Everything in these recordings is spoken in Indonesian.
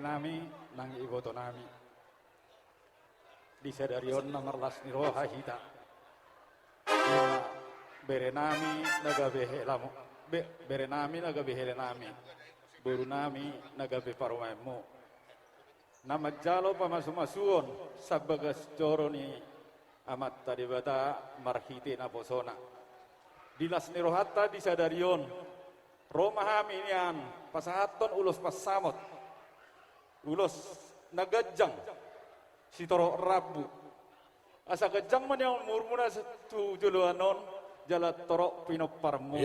nami nang iboto nami di sedarion nomor las niroha hita ima berenami nagabe helamo berenami nagabe helenami buru nami nagabe parumemu nama jalo pamasumasuon sabagas coroni amat tadi bata marhite naposona dilas nirohata di sadarion Romahami inian pasahaton ulos pasamot ulos nagajang sitoro rabu asa gajang man yang murmuna tu juluanon jala toro pinoparmu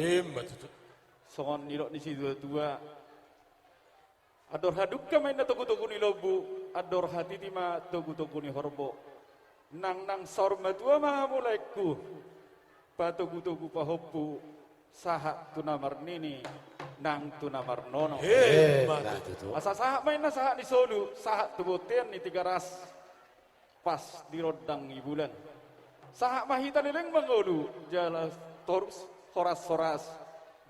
songon nilok ni si dua ador haduk kamay na tugu-tugu ni lobu ador hati tima tugu-tugu ni horbo nang sorma dua mahamulaiku patugu-tugu pahopu saha tunamar nini nang tunamar nono asa saha main na saha ni solu saha tubutian ni tiga ras pas di rodang ibulan saha mahita nileng mangolu jala torus horas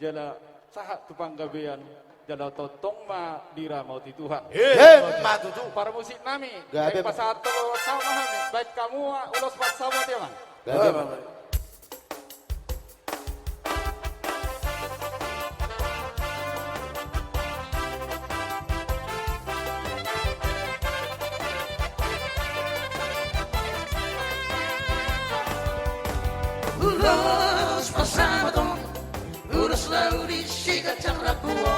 jala saha tupanggabean jala totong ma dira mau ti Tuhan para musik nami baik pasato sama kami baik kamu ulos pas sama dia man Ulos pasado, ulos lauri siga rapuo.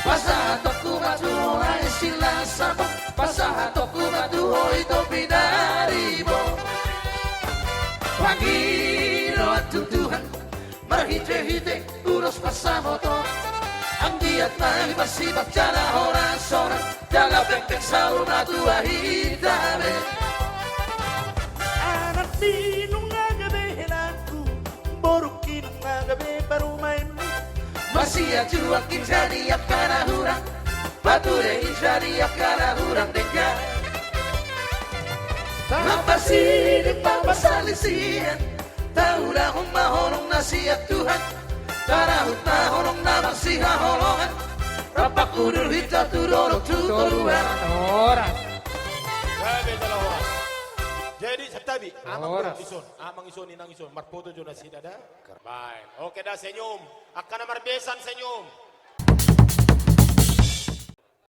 Pasato kubatuo ay sila sabo. Pasato kubatuo ito pinaribo. Panginoon at Tuhan, marhite-hite ulos pasamo to. Ang diat na ibasibak jala horas-horas, jala pek-pek sa una tua hitame. Anak minum borukin magabe parumain masih ajuang injadi akara hurang bature injadi akara hurang dengar napasi di papasalisihan tahulah mahorong nasihat Tuhan tarahut mahorong na magsiha holongan rapak udur hita turorok tutoruan orang jadi setabi amang ison inang ison marpoto jona sidada. Baik. Oke dah senyum. Akan marbesan senyum.